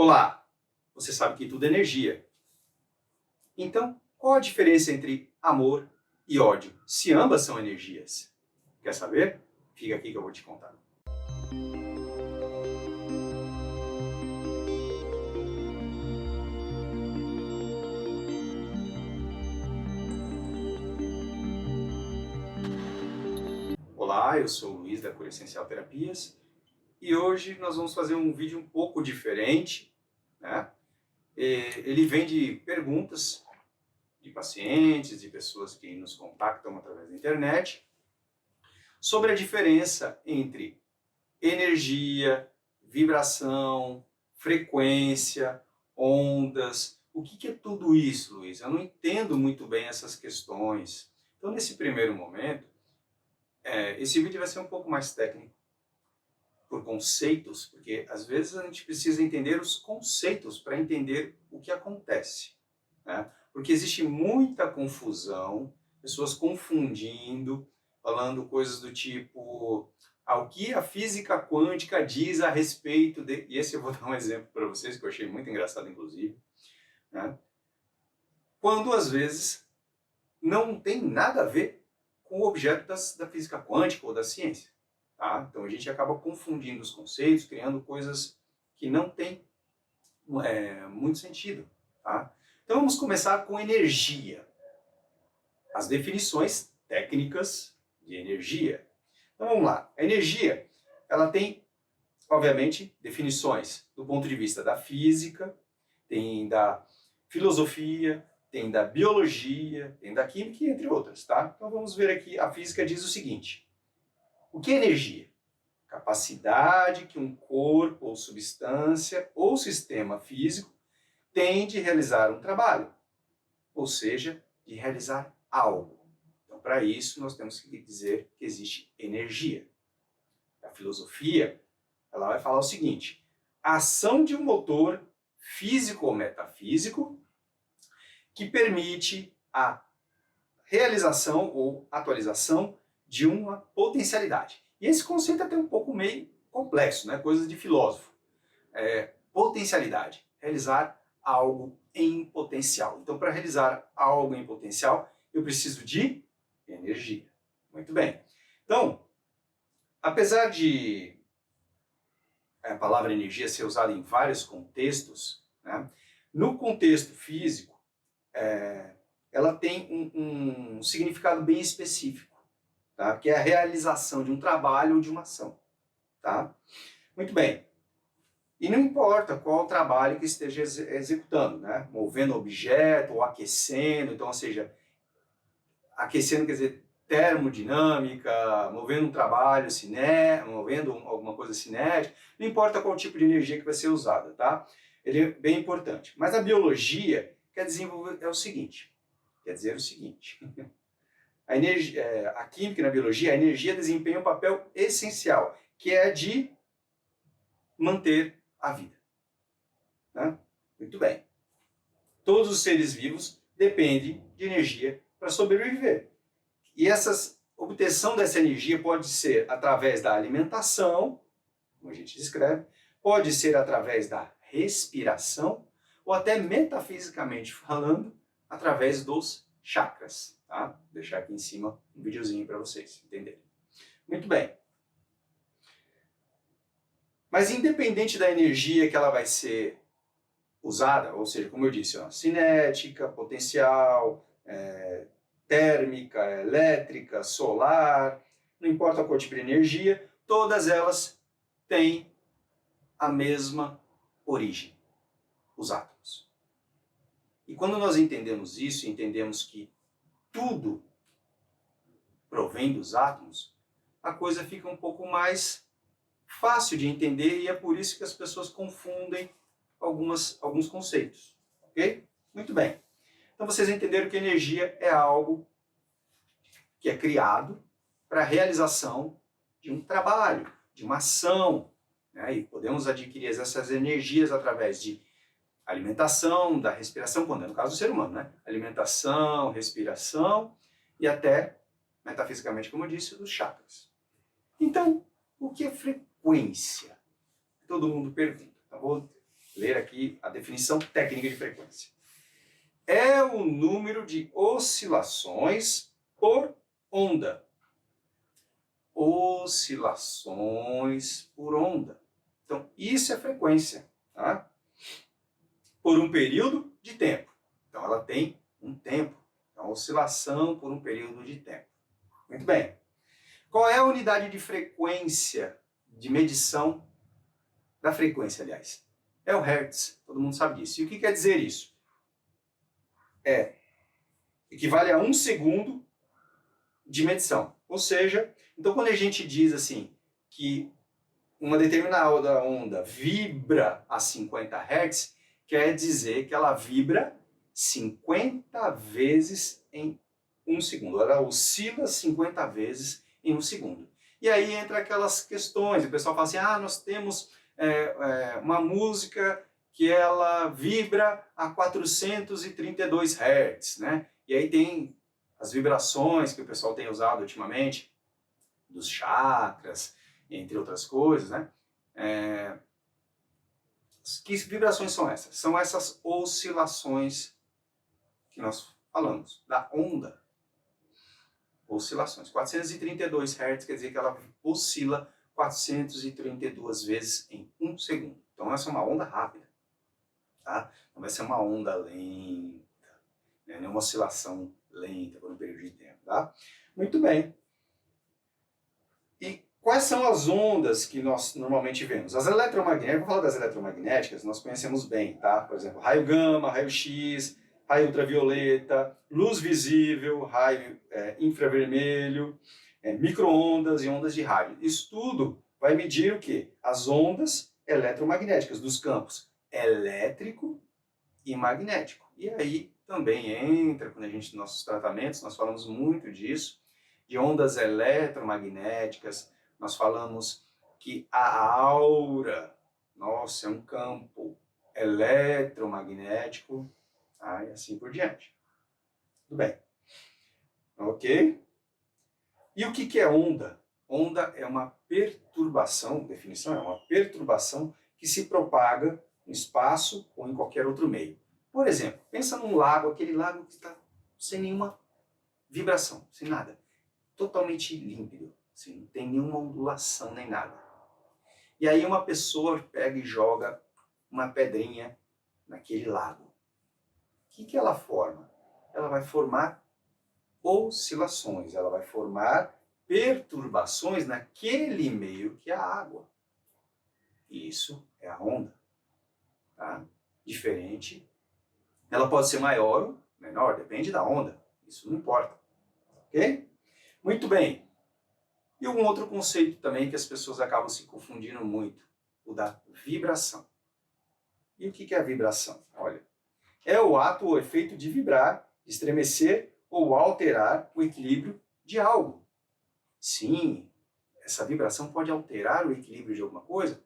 Olá, você sabe que tudo é energia. Então, qual a diferença entre amor e ódio, se ambas são energias? Quer saber? Fica aqui que eu vou te contar. Olá, eu sou o Luiz da Cura Essencial Terapias e hoje nós vamos fazer um vídeo um pouco diferente, né? Ele vem de perguntas de pacientes, de pessoas que nos contactam através da internet, sobre a diferença entre energia, vibração, frequência, ondas. O que é tudo isso, Luiz? Eu não entendo muito bem essas questões. Então, nesse primeiro momento, esse vídeo vai ser um pouco mais técnico, por conceitos, porque às vezes a gente precisa entender os conceitos para entender o que acontece, né? Porque existe muita confusão, pessoas confundindo, falando coisas do tipo ao que a física quântica diz a respeito de... E esse eu vou dar um exemplo para vocês, que eu achei muito engraçado, inclusive, né? Quando às vezes não tem nada a ver com o objeto da física quântica ou da ciência. Tá? Então a gente acaba confundindo os conceitos, criando coisas que não têm muito sentido. Tá? Então vamos começar com energia. As definições técnicas de energia. Então vamos lá. A energia, ela tem, obviamente, definições do ponto de vista da física, tem da filosofia, tem da biologia, tem da química, entre outras. Tá? Então vamos ver aqui, a física diz o seguinte. O que é energia? Capacidade que um corpo ou substância ou sistema físico tem de realizar um trabalho, ou seja, de realizar algo. Então, para isso, nós temos que dizer que existe energia. A filosofia, ela vai falar o seguinte, a ação de um motor físico ou metafísico que permite a realização ou atualização de uma potencialidade. E esse conceito é até um pouco meio complexo, né? Coisa de filósofo. Potencialidade, realizar algo em potencial. Então, para realizar algo em potencial, eu preciso de energia. Muito bem. Então, apesar de a palavra energia ser usada em vários contextos, né? No contexto físico, ela tem um significado bem específico. Tá? Que é a realização de um trabalho ou de uma ação. Tá? Muito bem. E não importa qual trabalho que esteja executando, né? Movendo objeto ou aquecendo, então, ou seja, aquecendo quer dizer termodinâmica, movendo um trabalho, movendo alguma coisa cinética, não importa qual tipo de energia que vai ser usada, tá? Ele é bem importante. Mas a biologia quer dizer o seguinte, a química e na biologia, a energia desempenha um papel essencial, que é de manter a vida. Né? Muito bem. Todos os seres vivos dependem de energia para sobreviver. E obtenção dessa energia pode ser através da alimentação, como a gente descreve, pode ser através da respiração, ou até metafisicamente falando, através dos chakras. Tá? Vou deixar aqui em cima um videozinho para vocês entenderem. Muito bem. Mas independente da energia que ela vai ser usada, ou seja, como eu disse, cinética, potencial, térmica, elétrica, solar, não importa qual tipo de energia, todas elas têm a mesma origem, os átomos. E quando nós entendemos isso, entendemos que tudo provém dos átomos, a coisa fica um pouco mais fácil de entender e é por isso que as pessoas confundem alguns conceitos. Ok? Muito bem. Então vocês entenderam que energia é algo que é criado para a realização de um trabalho, de uma ação. Né? E podemos adquirir essas energias através de alimentação, da respiração, quando é no caso do ser humano, né? Alimentação, respiração e até, metafisicamente, como eu disse, dos chakras. Então, o que é frequência? Todo mundo pergunta. Então, vou ler aqui definição técnica de frequência. É o número de oscilações por onda. Oscilações por onda. Então, isso é frequência, tá? Por um período de tempo. Então, ela tem um tempo. Então, oscilação por um período de tempo. Muito bem. Qual é a unidade de frequência, de medição da frequência, aliás? É o Hertz. Todo mundo sabe disso. E o que quer dizer isso? Equivale a 1 segundo de medição. Ou seja, então quando a gente diz assim que uma determinada onda vibra a 50 Hz, quer dizer que ela vibra 50 vezes em 1 segundo. Ela oscila 50 vezes em 1 segundo. E aí entra aquelas questões, o pessoal fala assim, nós temos uma música que ela vibra a 432 Hz, né? E aí tem as vibrações que o pessoal tem usado ultimamente, dos chakras, entre outras coisas, né? Que vibrações são essas? São essas oscilações que nós falamos, da onda. Oscilações. 432 Hz quer dizer que ela oscila 432 vezes em 1 segundo. Então essa é uma onda rápida. Tá? Não vai ser uma onda lenta, né? Não é uma oscilação lenta por um período de tempo. Tá? Muito bem. E quais são as ondas que nós normalmente vemos? As eletromagnéticas, vou falar das eletromagnéticas, nós conhecemos bem, tá? Por exemplo, raio gama, raio X, raio ultravioleta, luz visível, raio infravermelho, micro-ondas e ondas de rádio. Isso tudo vai medir o quê? As ondas eletromagnéticas dos campos elétrico e magnético. E aí também entra, quando a gente, nossos tratamentos, nós falamos muito disso, de ondas eletromagnéticas, nós falamos que a aura, nossa, é um campo eletromagnético, e assim por diante. Tudo bem. Ok? E o que é onda? Onda é uma perturbação, definição é uma perturbação que se propaga no espaço ou em qualquer outro meio. Por exemplo, pensa num lago, aquele lago que está sem nenhuma vibração, sem nada. Totalmente límpido, assim, não tem nenhuma ondulação nem nada. E aí uma pessoa pega e joga uma pedrinha naquele lago. O que ela forma? Ela vai formar oscilações, ela vai formar perturbações naquele meio que é a água. Isso é a onda. Tá? Diferente. Ela pode ser maior ou menor, depende da onda. Isso não importa. Ok? Muito bem. E um outro conceito também que as pessoas acabam se confundindo muito, o da vibração. E o que é a vibração? Olha, é o ato ou efeito de vibrar, de estremecer ou alterar o equilíbrio de algo. Sim, essa vibração pode alterar o equilíbrio de alguma coisa?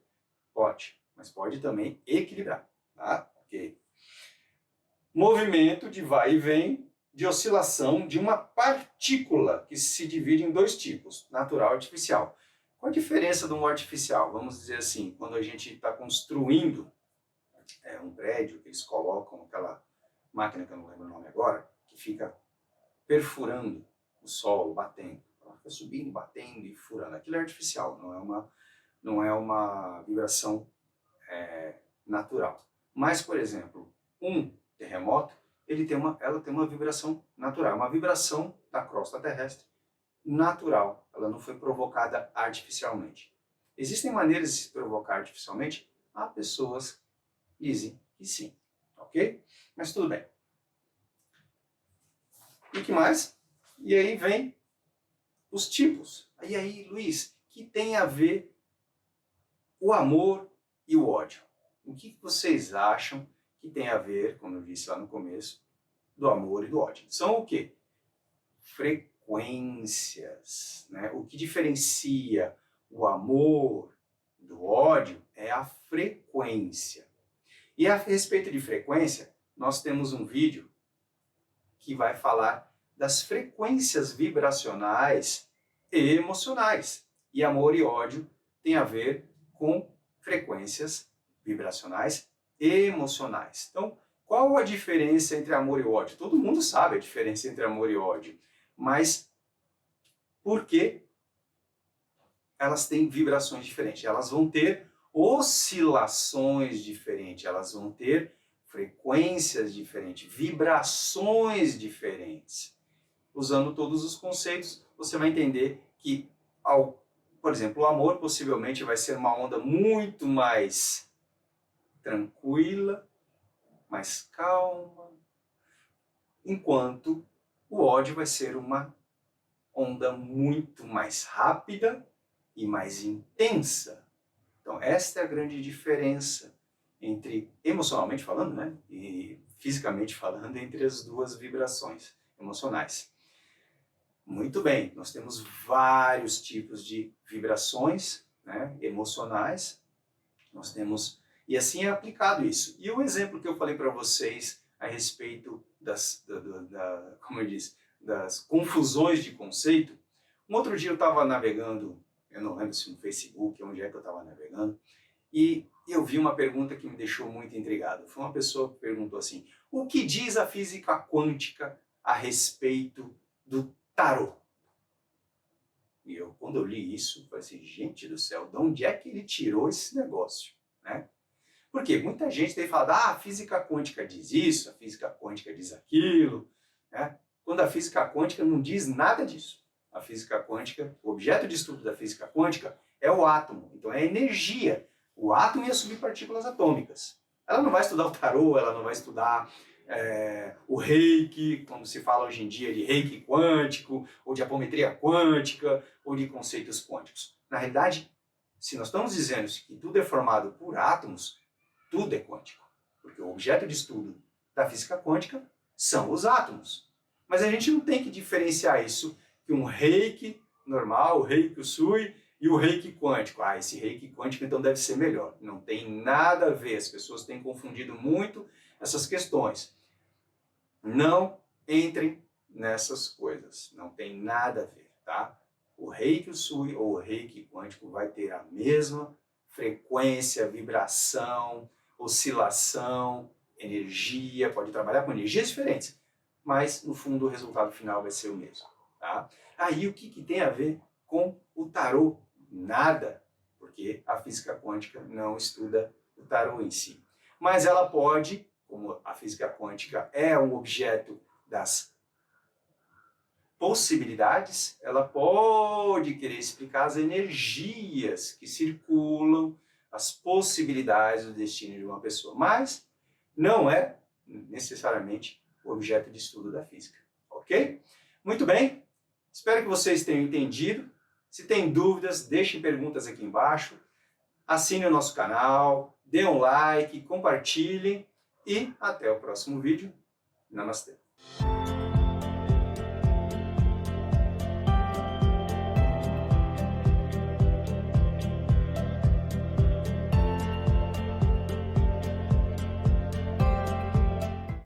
Pode, mas pode também equilibrar. Tá? Ok. Movimento de vai e vem, de oscilação de uma partícula que se divide em dois tipos, natural e artificial. Qual a diferença de um artificial? Vamos dizer assim, quando a gente está construindo um prédio, que eles colocam aquela máquina que eu não lembro o nome agora, que fica perfurando o solo, batendo. Ela fica subindo, batendo e furando. Aquilo é artificial, não é uma vibração natural. Mas, por exemplo, um terremoto, ela tem uma vibração natural, uma vibração da crosta terrestre natural. Ela não foi provocada artificialmente. Existem maneiras de se provocar artificialmente? Há pessoas que dizem que sim, ok? Mas tudo bem. E o que mais? E aí vem os tipos. E aí, Luiz, que tem a ver o amor e o ódio? O que vocês acham que tem a ver, como eu disse lá no começo, do amor e do ódio? São o quê? Frequências, né? O que diferencia o amor do ódio é a frequência. E a respeito de frequência, nós temos um vídeo que vai falar das frequências vibracionais e emocionais. E amor e ódio tem a ver com frequências vibracionais emocionais. Então, qual a diferença entre amor e ódio? Todo mundo sabe a diferença entre amor e ódio, mas por que elas têm vibrações diferentes? Elas vão ter oscilações diferentes, elas vão ter frequências diferentes, vibrações diferentes. Usando todos os conceitos, você vai entender que, por exemplo, o amor possivelmente vai ser uma onda muito mais tranquila, mais calma, enquanto o ódio vai ser uma onda muito mais rápida e mais intensa. Então, esta é a grande diferença entre, emocionalmente falando, né, e fisicamente falando, entre as duas vibrações emocionais. Muito bem, nós temos vários tipos de vibrações, né, emocionais, nós temos, e assim é aplicado isso. E o exemplo que eu falei para vocês a respeito como eu disse, das confusões de conceito, um outro dia eu estava navegando, eu não lembro se no Facebook, onde é que eu estava navegando, e eu vi uma pergunta que me deixou muito intrigado. Foi uma pessoa que perguntou assim: o que diz a física quântica a respeito do tarô? E eu, quando eu li isso, falei assim, gente do céu, de onde é que ele tirou esse negócio? Né? Porque muita gente tem falado, a física quântica diz isso, a física quântica diz aquilo, né? Quando a física quântica não diz nada disso. A física quântica, o objeto de estudo da física quântica é o átomo, então é a energia, o átomo e as subpartículas atômicas. Ela não vai estudar o tarô, ela não vai estudar o reiki, como se fala hoje em dia de reiki quântico, ou de apometria quântica, ou de conceitos quânticos. Na realidade, se nós estamos dizendo que tudo é formado por átomos, tudo é quântico, porque o objeto de estudo da física quântica são os átomos. Mas a gente não tem que diferenciar isso que um reiki normal, o reiki usui, e o reiki quântico. Ah, esse reiki quântico então deve ser melhor. Não tem nada a ver, as pessoas têm confundido muito essas questões. Não entrem nessas coisas, não tem nada a ver, tá? O reiki usui ou o reiki quântico vai ter a mesma frequência, vibração, oscilação, energia, pode trabalhar com energias diferentes, mas no fundo o resultado final vai ser o mesmo, tá? Aí o que tem a ver com o tarô? Nada, porque a física quântica não estuda o tarô em si. Mas ela pode, como a física quântica é um objeto das possibilidades, ela pode querer explicar as energias que circulam, as possibilidades do destino de uma pessoa, mas não é necessariamente o objeto de estudo da física, ok? Muito bem, espero que vocês tenham entendido. Se tem dúvidas, deixem perguntas aqui embaixo, assine o nosso canal, dê um like, compartilhem e até o próximo vídeo. Namastê!